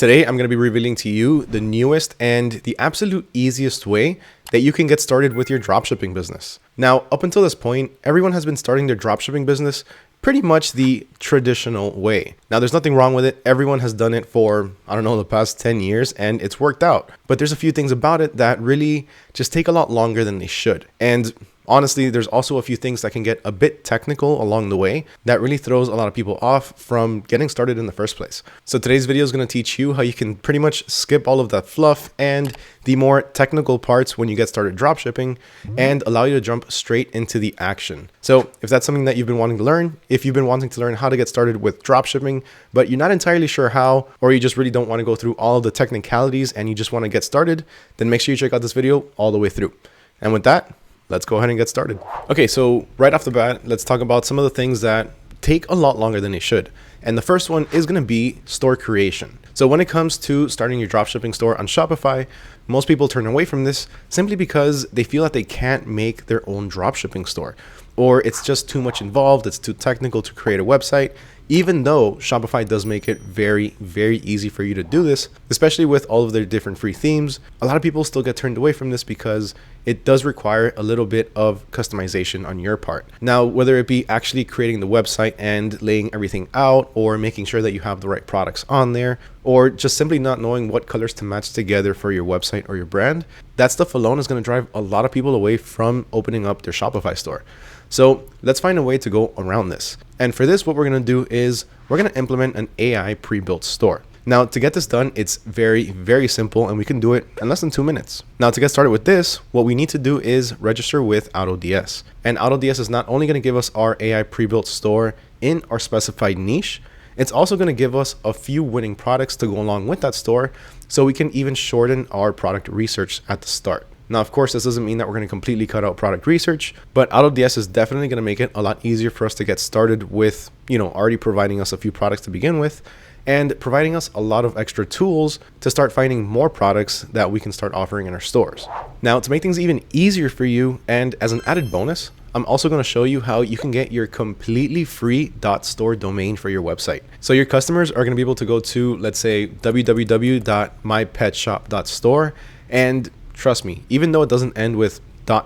Today, I'm going to be revealing to you the newest and the absolute easiest way that you can get started with your dropshipping business. Now, up until this point, everyone has been starting their dropshipping business pretty much the traditional way. Now, there's nothing wrong with it. Everyone has done it for, the past 10 years, and it's worked out. But there's a few things about it that really just take a lot longer than they should. And honestly, there's also a few things that can get a bit technical along the way that really throws a lot of people off from getting started in the first place. So today's video is going to teach you how you can pretty much skip all of that fluff and the more technical parts when you get started dropshipping and allow you to jump straight into the action. So if that's something that you've been wanting to learn, if you've been wanting to learn how to get started with dropshipping, but you're not entirely sure how, or you just really don't want to go through all of the technicalities and you just want to get started, then make sure you check out this video all the way through. And with that, let's go ahead and get started. Okay, so right off the bat, let's talk about some of the things that take a lot longer than they should. And the first one is going to be store creation. So when it comes to starting your dropshipping store on Shopify, most people turn away from this simply because they feel that they can't make their own dropshipping store, or it's just too much involved, it's too technical to create a website. Even though Shopify does make it very, very easy for you to do this, especially with all of their different free themes, a lot of people still get turned away from this because it does require a little bit of customization on your part. Now, whether it be actually creating the website and laying everything out, or making sure that you have the right products on there, or just simply not knowing what colors to match together for your website or your brand, that stuff alone is going to drive a lot of people away from opening up their Shopify store. So let's find a way to go around this. And for this, what we're going to do is we're going to implement an AI pre-built store. Now, to get this done, it's very, very simple, and we can do it in less than 2 minutes. Now, to get started with this, what we need to do is register with AutoDS. And AutoDS is not only going to give us our AI pre-built store in our specified niche, it's also going to give us a few winning products to go along with that store, so we can even shorten our product research at the start. Now, of course, this doesn't mean that we're going to completely cut out product research, but AutoDS is definitely going to make it a lot easier for us to get started with, already providing us a few products to begin with and providing us a lot of extra tools to start finding more products that we can start offering in our stores. Now, to make things even easier for you, and as an added bonus, I'm also going to show you how you can get your completely free .store domain for your website. So your customers are going to be able to go to, let's say, www.mypetshop.store, and trust me, even though it doesn't end with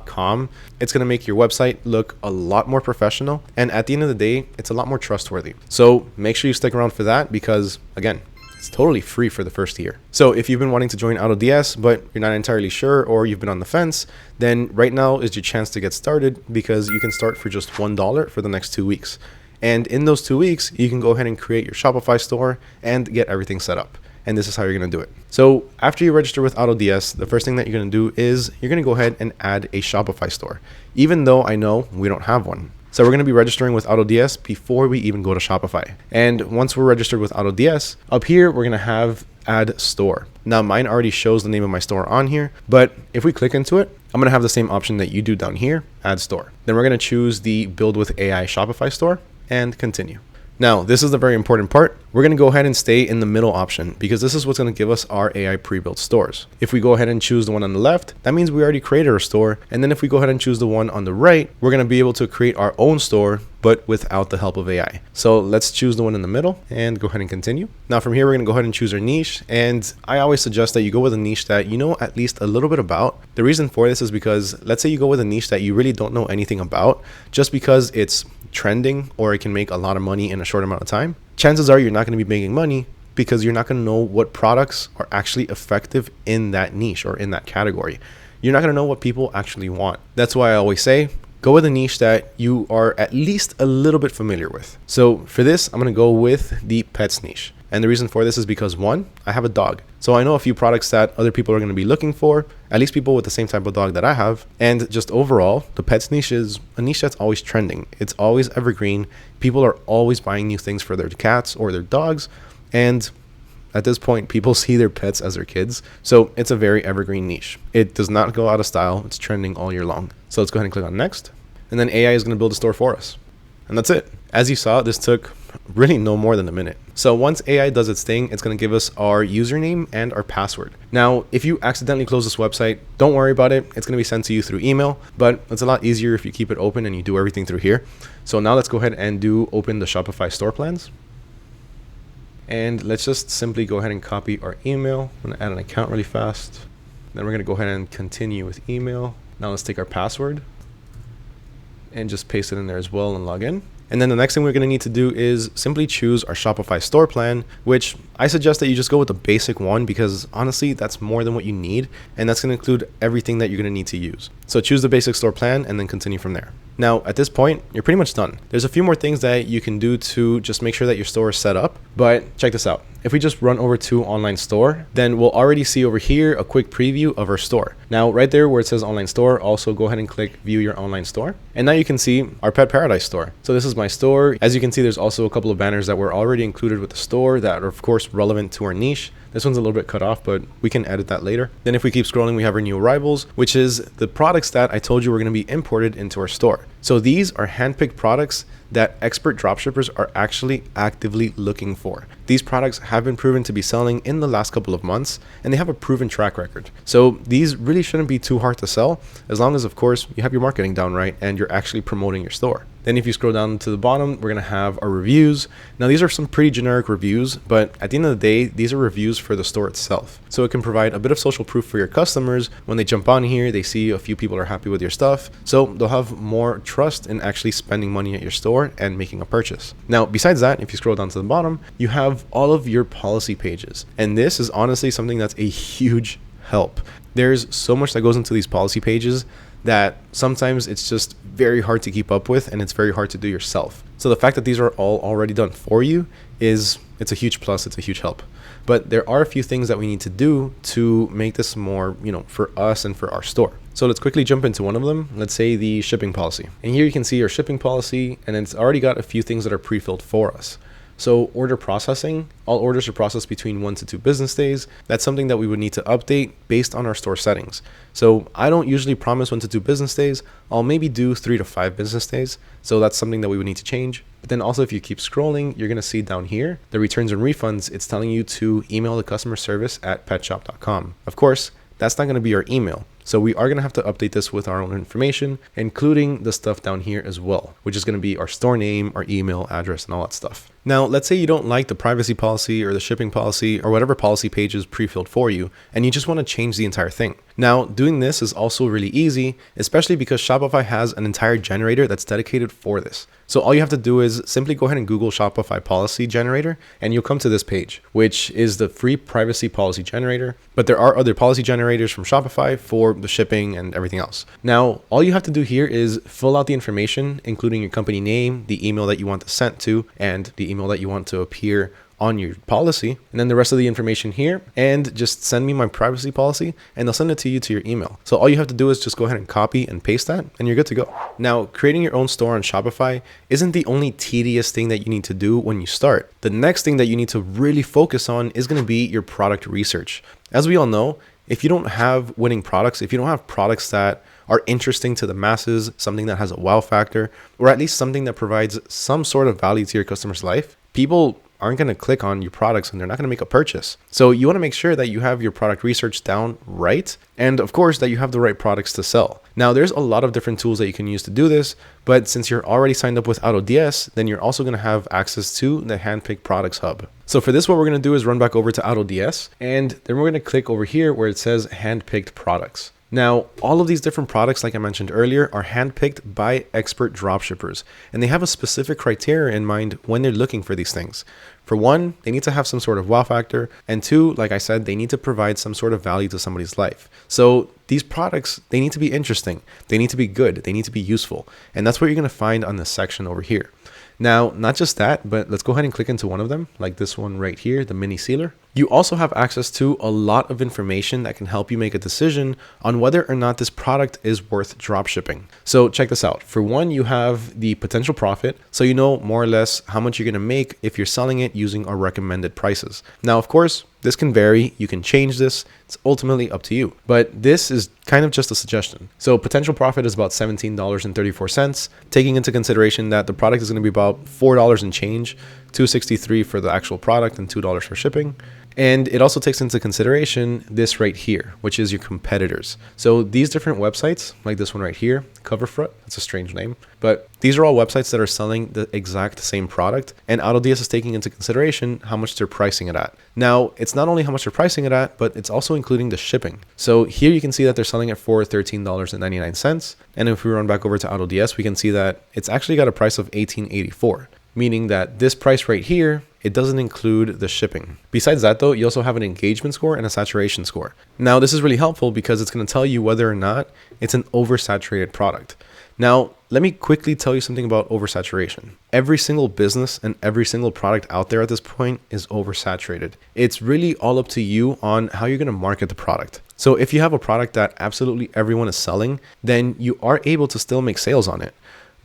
.com, it's going to make your website look a lot more professional. And at the end of the day, it's a lot more trustworthy. So make sure you stick around for that because, again, it's totally free for the first year. So if you've been wanting to join AutoDS, but you're not entirely sure, or you've been on the fence, then right now is your chance to get started because you can start for just $1 for the next 2 weeks. And in those 2 weeks, you can go ahead and create your Shopify store and get everything set up. And this is how you're going to do it. So after you register with AutoDS, the first thing that you're going to do is you're going to go ahead and add a Shopify store, even though I know we don't have one. So we're going to be registering with AutoDS before we even go to Shopify. And once we're registered with AutoDS, up here, we're going to have add store. Now mine already shows the name of my store on here, but if we click into it, I'm going to have the same option that you do down here, add store. Then we're going to choose the build with AI Shopify store and continue. Now, this is the very important part. We're going to go ahead and stay in the middle option because this is what's going to give us our AI pre-built stores. If we go ahead and choose the one on the left, that means we already created our store. And then if we go ahead and choose the one on the right, we're going to be able to create our own store, but without the help of AI. So let's choose the one in the middle and go ahead and continue. Now from here, we're going to go ahead and choose our niche. And I always suggest that you go with a niche that you know at least a little bit about. The reason for this is because let's say you go with a niche that you really don't know anything about, just because it's trending or it can make a lot of money in a short amount of time. Chances are you're not going to be making money because you're not going to know what products are actually effective in that niche or in that category. You're not going to know what people actually want. That's why I always say, go with a niche that you are at least a little bit familiar with. So for this, I'm going to go with the pets niche. And the reason for this is because, one, I have a dog. So I know a few products that other people are going to be looking for, at least people with the same type of dog that I have. And just overall, the pets niche is a niche that's always trending. It's always evergreen. People are always buying new things for their cats or their dogs. And at this point, people see their pets as their kids. So it's a very evergreen niche. It does not go out of style. It's trending all year long. So let's go ahead and click on next. And then AI is going to build a store for us. And that's it. As you saw, this took really no more than a minute. So once AI does its thing, it's going to give us our username and our password. Now, if you accidentally close this website, don't worry about it. It's going to be sent to you through email, but it's a lot easier if you keep it open and you do everything through here. So now let's go ahead and open the Shopify store plans. And let's just simply go ahead and copy our email. I'm gonna add an account really fast. Then we're gonna go ahead and continue with email. Now let's take our password and just paste it in there as well and log in. And then the next thing we're going to need to do is simply choose our Shopify store plan, which I suggest that you just go with the basic one because honestly, that's more than what you need. And that's going to include everything that you're going to need to use. So choose the basic store plan and then continue from there. Now, at this point, you're pretty much done. There's a few more things that you can do to just make sure that your store is set up, but check this out. If we just run over to online store, then we'll already see over here a quick preview of our store. Now, right there where it says online store, also go ahead and click view your online store. And now you can see our Pet Paradise store. So this is my store. As you can see, there's also a couple of banners that were already included with the store that are of course relevant to our niche. This one's a little bit cut off, but we can edit that later. Then if we keep scrolling, we have our new arrivals, which is the products that I told you were going to be imported into our store. So these are handpicked products that expert dropshippers are actually actively looking for. These products have been proven to be selling in the last couple of months, and they have a proven track record. So these really shouldn't be too hard to sell, as long as, of course, you have your marketing down right and you're actually promoting your store. Then if you scroll down to the bottom, we're going to have our reviews. Now, these are some pretty generic reviews, but at the end of the day, these are reviews for the store itself. So it can provide a bit of social proof for your customers. When they jump on here, they see a few people are happy with your stuff. So they'll have more trust in actually spending money at your store and making a purchase. Now, besides that, if you scroll down to the bottom, you have all of your policy pages. And this is honestly something that's a huge help. There's so much that goes into these policy pages that sometimes it's just very hard to keep up with and it's very hard to do yourself. So the fact that these are all already done for you it's a huge plus, it's a huge help. But there are a few things that we need to do to make this more, for us and for our store. So let's quickly jump into one of them. Let's say the shipping policy. And here you can see our shipping policy, and it's already got a few things that are pre-filled for us. So order processing, all orders are processed between 1 to 2 business days. That's something that we would need to update based on our store settings. So I don't usually promise 1 to 2 business days. I'll maybe do 3 to 5 business days. So that's something that we would need to change. But then also if you keep scrolling, you're going to see down here, the returns and refunds, it's telling you to email the customer service at petshop.com. Of course, that's not going to be our email. So we are going to have to update this with our own information, including the stuff down here as well, which is going to be our store name, our email address, and all that stuff. Now, let's say you don't like the privacy policy or the shipping policy or whatever policy page is pre-filled for you, and you just want to change the entire thing. Now, doing this is also really easy, especially because Shopify has an entire generator that's dedicated for this. So all you have to do is simply go ahead and Google Shopify policy generator, and you'll come to this page, which is the free privacy policy generator. But there are other policy generators from Shopify for the shipping and everything else. Now, all you have to do here is fill out the information, including your company name, the email that you want to send to, and the email that you want to appear on your policy, and then the rest of the information here, and just send me my privacy policy and they'll send it to you to your email. So all you have to do is just go ahead and copy and paste that and you're good to go. Now, creating your own store on Shopify isn't the only tedious thing that you need to do when you start. The next thing that you need to really focus on is going to be your product research. As we all know, if you don't have winning products, if you don't have products that are interesting to the masses, something that has a wow factor, or at least something that provides some sort of value to your customer's life, people aren't going to click on your products and they're not going to make a purchase. So you want to make sure that you have your product research down right. And of course that you have the right products to sell. Now there's a lot of different tools that you can use to do this, but since you're already signed up with AutoDS, then you're also going to have access to the Handpicked Products Hub. So for this, what we're going to do is run back over to AutoDS, and then we're going to click over here where it says Handpicked Products. Now, all of these different products, like I mentioned earlier, are handpicked by expert dropshippers, and they have a specific criteria in mind when they're looking for these things. For one, they need to have some sort of wow factor, and two, like I said, they need to provide some sort of value to somebody's life. So these products, they need to be interesting, they need to be good, they need to be useful, and that's what you're going to find on this section over here. Now, not just that, but let's go ahead and click into one of them, like this one right here, the mini sealer. You also have access to a lot of information that can help you make a decision on whether or not this product is worth dropshipping. So check this out. For one, you have the potential profit, so you know more or less how much you're going to make if you're selling it using our recommended prices. Now, of course, this can vary. You can change this. It's ultimately up to you. But this is kind of just a suggestion. So potential profit is about $17.34, taking into consideration that the product is going to be about $4 and change $263 for the actual product and $2 for shipping. And it also takes into consideration this right here, which is your competitors. So these different websites, like this one right here, Coverfront, that's a strange name, but these are all websites that are selling the exact same product, and AutoDS is taking into consideration how much they're pricing it at. Now, it's not only how much they're pricing it at, but it's also including the shipping. So here you can see that they're selling it for $13.99. And if we run back over to AutoDS, we can see that it's actually got a price of $18.84, meaning that this price right here, it doesn't include the shipping. Besides that though, you also have an engagement score and a saturation score. Now this is really helpful because it's going to tell you whether or not it's an oversaturated product. Now, let me quickly tell you something about oversaturation. Every single business and every single product out there at this point is oversaturated. It's really all up to you on how you're going to market the product. So if you have a product that absolutely everyone is selling, then you are able to still make sales on it.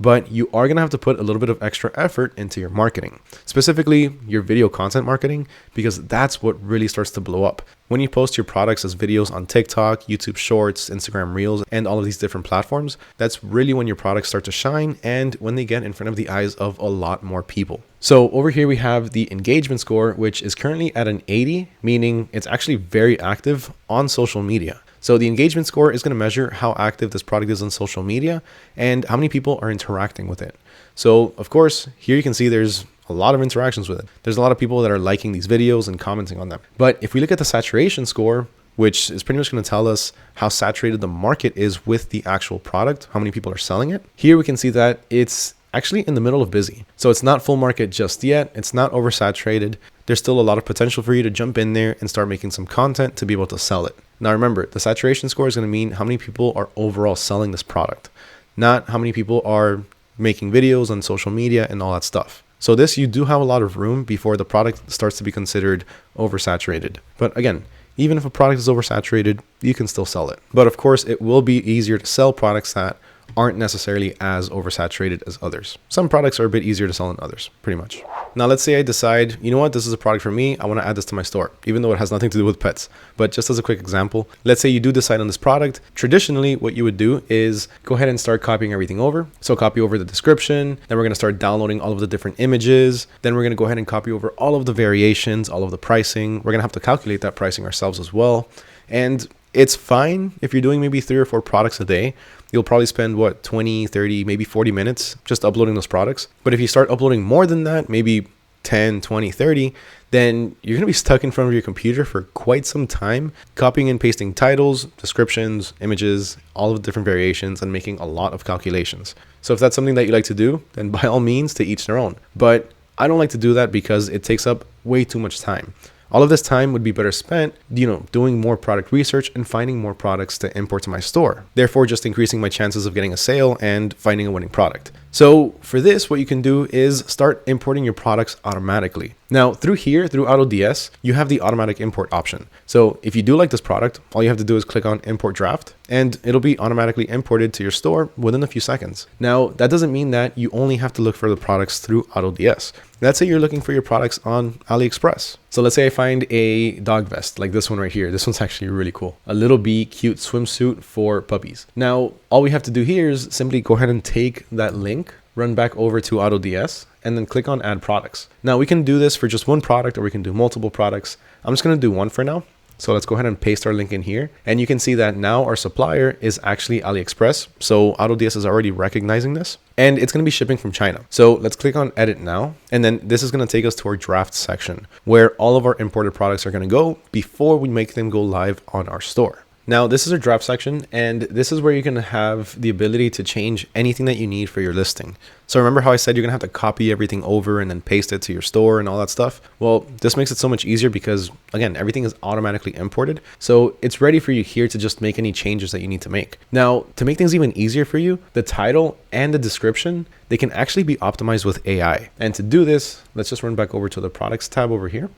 But you are going to have to put a little bit of extra effort into your marketing, specifically your video content marketing, because that's what really starts to blow up. When you post your products as videos on TikTok, YouTube Shorts, Instagram Reels, and all of these different platforms, that's really when your products start to shine and when they get in front of the eyes of a lot more people. So over here we have the engagement score, which is currently at an 80, meaning it's actually very active on social media. So the engagement score is going to measure how active this product is on social media and how many people are interacting with it. So of course, here you can see there's a lot of interactions with it. There's a lot of people that are liking these videos and commenting on them. But if we look at the saturation score, which is pretty much going to tell us how saturated the market is with the actual product, how many people are selling it, here we can see that it's actually in the middle of busy. So it's not full market just yet. It's not oversaturated. There's still a lot of potential for you to jump in there and start making some content to be able to sell it. Now remember, the saturation score is going to mean how many people are overall selling this product, not how many people are making videos on social media and all that stuff. So this, you do have a lot of room before the product starts to be considered oversaturated. But again, even if a product is oversaturated, you can still sell it. But of course, it will be easier to sell products that aren't necessarily as oversaturated as others. Some products are a bit easier to sell than others, pretty much. Now, let's say I decide, you know what, this is a product for me. I want to add this to my store, even though it has nothing to do with pets. But just as a quick example, let's say you do decide on this product. Traditionally, what you would do is go ahead and start copying everything over. So copy over the description. Then we're going to start downloading all of the different images. Then we're going to go ahead and copy over all of the variations, all of the pricing. We're going to have to calculate that pricing ourselves as well. And it's fine if you're doing maybe 3 or 4 products a day. You'll probably spend 20, 30, maybe 40 minutes just uploading those products. But if you start uploading more than that, maybe 10, 20, 30, then you're going to be stuck in front of your computer for quite some time, copying and pasting titles, descriptions, images, all of the different variations, and making a lot of calculations. So if that's something that you like to do, then by all means, to each their own. But I don't like to do that because it takes up way too much time. All of this time would be better spent, doing more product research and finding more products to import to my store. Therefore, just increasing my chances of getting a sale and finding a winning product. So for this, what you can do is start importing your products automatically. Now through AutoDS, you have the automatic import option. So if you do like this product, all you have to do is click on import draft and it'll be automatically imported to your store within a few seconds. Now that doesn't mean that you only have to look for the products through AutoDS. Let's say you're looking for your products on AliExpress. So let's say I find a dog vest like this one right here. This one's actually really cool. A little bee cute swimsuit for puppies. Now, all we have to do here is simply go ahead and take that link, run back over to AutoDS, and then click on add products. Now we can do this for just one product or we can do multiple products. I'm just going to do one for now. So let's go ahead and paste our link in here. And you can see that now our supplier is actually AliExpress. So AutoDS is already recognizing this and it's going to be shipping from China. So let's click on edit now. And then this is going to take us to our draft section where all of our imported products are going to go before we make them go live on our store. Now, this is our draft section, and this is where you're going to have the ability to change anything that you need for your listing. So remember how I said you're going to have to copy everything over and then paste it to your store and all that stuff? Well, this makes it so much easier because, again, everything is automatically imported. So it's ready for you here to just make any changes that you need to make. Now, to make things even easier for you, the title and the description, they can actually be optimized with AI. And to do this, let's just run back over to the products tab over here,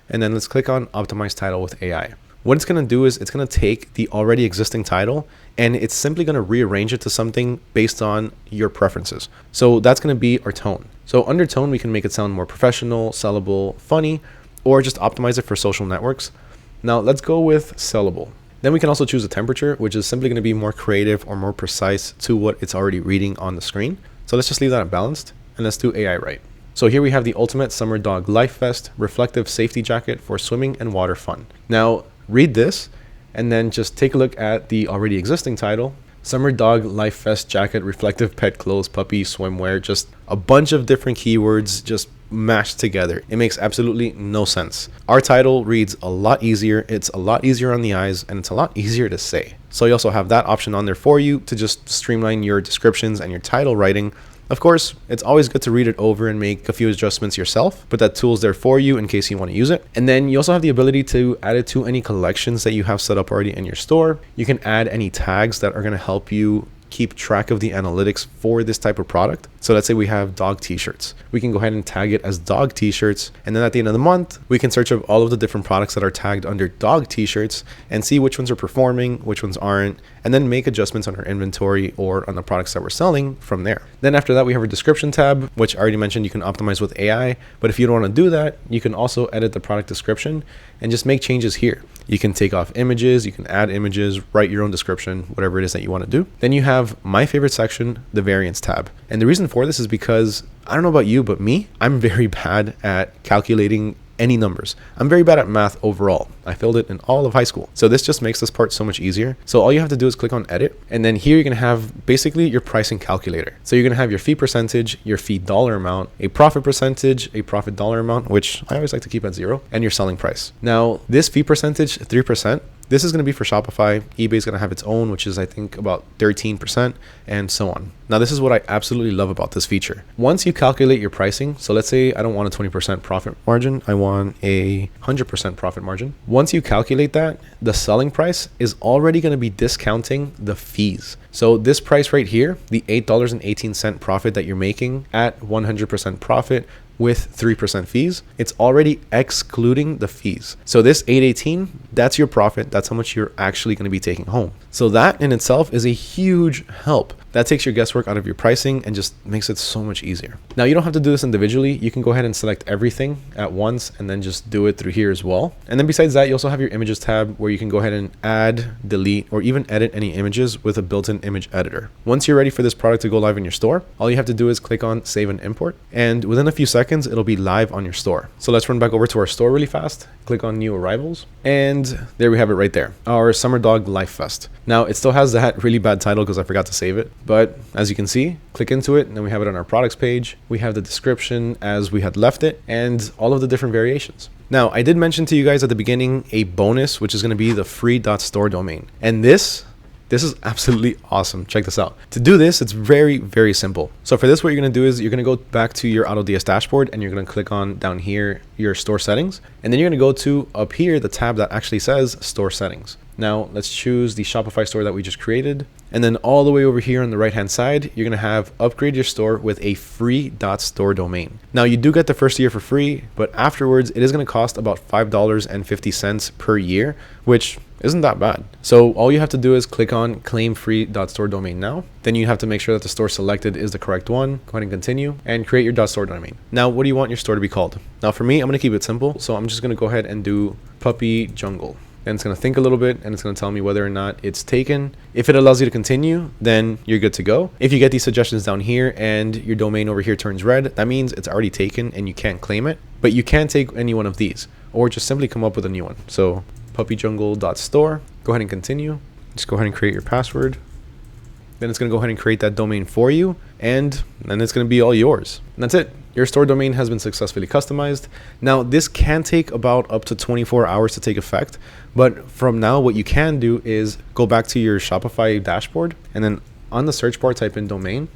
and then let's click on optimize title with AI. What it's going to do is it's going to take the already existing title and it's simply going to rearrange it to something based on your preferences. So that's going to be our tone. So under tone, we can make it sound more professional, sellable, funny, or just optimize it for social networks. Now let's go with sellable. Then we can also choose a temperature, which is simply going to be more creative or more precise to what it's already reading on the screen. So let's just leave that at balanced and let's do AI right. So here we have the Ultimate Summer Dog Life Vest Reflective Safety Jacket for swimming and water fun. Now read this and then just take a look at the already existing title. Summer Dog Life Vest Jacket Reflective Pet Clothes Puppy Swimwear. Just a bunch of different keywords just mashed together. It makes absolutely no sense. Our title reads a lot easier, it's a lot easier on the eyes, and it's a lot easier to say. So you also have that option on there for you to just streamline your descriptions and your title writing. Of course, it's always good to read it over and make a few adjustments yourself, but that tool's there for you in case you want to use it. And then you also have the ability to add it to any collections that you have set up already in your store. You can add any tags that are going to help you keep track of the analytics for this type of product. So let's say we have dog t-shirts. We can go ahead and tag it as dog t-shirts. And then at the end of the month, we can search of all of the different products that are tagged under dog t-shirts and see which ones are performing, which ones aren't, and then make adjustments on our inventory or on the products that we're selling from there. Then after that, we have our description tab, which I already mentioned you can optimize with AI. But if you don't want to do that, you can also edit the product description and just make changes here. You can take off images, you can add images, write your own description, whatever it is that you want to do. Then you have my favorite section, the variance tab. And the reason for this is because I don't know about you, but me, I'm very bad at calculating any numbers. I'm very bad at math overall. I failed it in all of high school. So this just makes this part so much easier. So all you have to do is click on edit. And then here you're going to have basically your pricing calculator. So you're going to have your fee percentage, your fee dollar amount, a profit percentage, a profit dollar amount, which I always like to keep at 0, and your selling price. Now this fee percentage, 3%, this is going to be for Shopify. eBay is going to have its own, which is I think about 13%, and so on. Now this is what I absolutely love about this feature. Once you calculate your pricing, so let's say I don't want a 20% profit margin, I want a 100% profit margin. Once you calculate that, the selling price is already going to be discounting the fees. So this price right here, the $8.18 profit that you're making at 100% profit with 3% fees, it's already excluding the fees. So this 818, that's your profit. That's how much you're actually going to be taking home. So that in itself is a huge help. That takes your guesswork out of your pricing and just makes it so much easier. Now you don't have to do this individually. You can go ahead and select everything at once and then just do it through here as well. And then besides that, you also have your images tab where you can go ahead and add, delete, or even edit any images with a built-in image editor. Once you're ready for this product to go live in your store, all you have to do is click on save and import. And within a few seconds, it'll be live on your store. So let's run back over to our store really fast. Click on new arrivals. And there we have it right there. Our Summer Dog Life Vest. Now it still has that really bad title because I forgot to save it. But as you can see, click into it and then we have it on our products page. We have the description as we had left it and all of the different variations. Now, I did mention to you guys at the beginning a bonus, which is going to be the free .store domain. And this is absolutely awesome. Check this out. To do this, it's very, very simple. So for this, what you're going to do is you're going to go back to your AutoDS dashboard and you're going to click on down here, your store settings. And then you're going to go to up here, the tab that actually says store settings. Now let's choose the Shopify store that we just created. And then all the way over here on the right hand side, you're going to have upgrade your store with a free .store domain. Now you do get the first year for free, but afterwards it is going to cost about $5.50 per year, which isn't that bad. So all you have to do is click on claim free .store domain now. Then you have to make sure that the store selected is the correct one. Go ahead and continue and create your .store domain. Now, what do you want your store to be called? Now for me, I'm going to keep it simple. So I'm just going to go ahead and do Puppy Jungle. And it's going to think a little bit and it's going to tell me whether or not it's taken. If it allows you to continue, then you're good to go. If you get these suggestions down here and your domain over here turns red, that means it's already taken and you can't claim it. But you can take any one of these or just simply come up with a new one. So puppyjungle.store, go ahead and continue. Just go ahead and create your password. Then it's going to go ahead and create that domain for you. And then it's going to be all yours. And that's it. Your store domain has been successfully customized. Now, this can take about up to 24 hours to take effect. But from now, what you can do is go back to your Shopify dashboard and then on the search bar, type in domain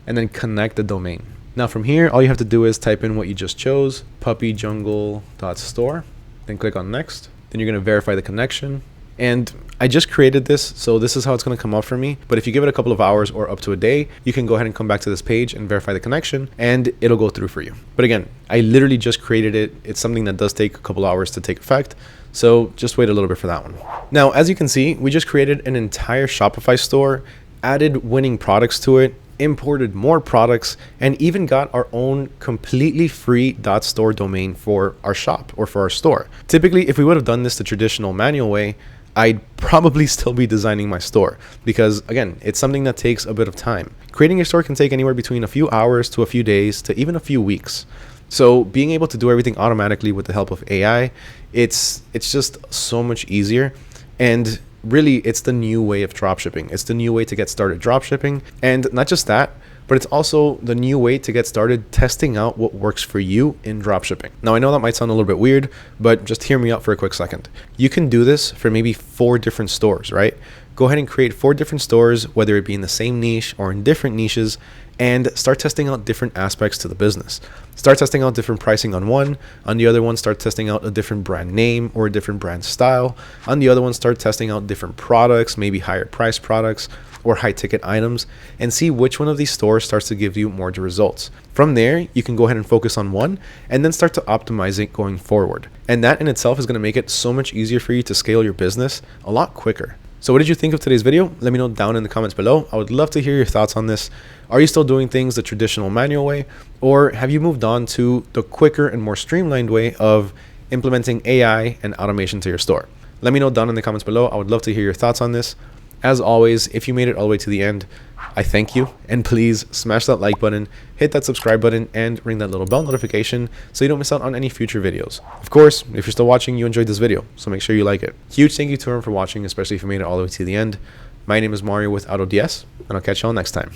and then connect the domain. Now from here, all you have to do is type in what you just chose, puppyjungle.store, then click on next. Then you're going to verify the connection. And I just created this, so this is how it's going to come up for me. But if you give it a couple of hours or up to a day, you can go ahead and come back to this page and verify the connection and it'll go through for you. But again, I literally just created it. It's something that does take a couple hours to take effect. So just wait a little bit for that one. Now, as you can see, we just created an entire Shopify store, added winning products to it, imported more products, and even got our own completely free .store domain for our shop or for our store. Typically, if we would have done this the traditional manual way, I'd probably still be designing my store because, again, it's something that takes a bit of time. Creating your store can take anywhere between a few hours to a few days to even a few weeks. So being able to do everything automatically with the help of AI, it's just so much easier. And really, it's the new way of dropshipping. It's the new way to get started dropshipping. And not just that, but it's also the new way to get started testing out what works for you in dropshipping. Now, I know that might sound a little bit weird, but just hear me out for a quick second. You can do this for maybe 4 different stores, right? Go ahead and create 4 different stores, whether it be in the same niche or in different niches, and start testing out different aspects to the business. Start testing out different pricing on one. On the other one, start testing out a different brand name or a different brand style. On the other one, start testing out different products, maybe higher price products or high ticket items, and see which one of these stores starts to give you more results. From there, you can go ahead and focus on one and then start to optimize it going forward. And that in itself is going to make it so much easier for you to scale your business a lot quicker. So what did you think of today's video? Let me know down in the comments below. I would love to hear your thoughts on this. Are you still doing things the traditional manual way, or have you moved on to the quicker and more streamlined way of implementing AI and automation to your store? Let me know down in the comments below. I would love to hear your thoughts on this. As always, if you made it all the way to the end, I thank you. And please smash that like button, hit that subscribe button, and ring that little bell notification so you don't miss out on any future videos. Of course, if you're still watching, you enjoyed this video, so make sure you like it. Huge thank you to everyone for watching, especially if you made it all the way to the end. My name is Mario with AutoDS, and I'll catch you all next time.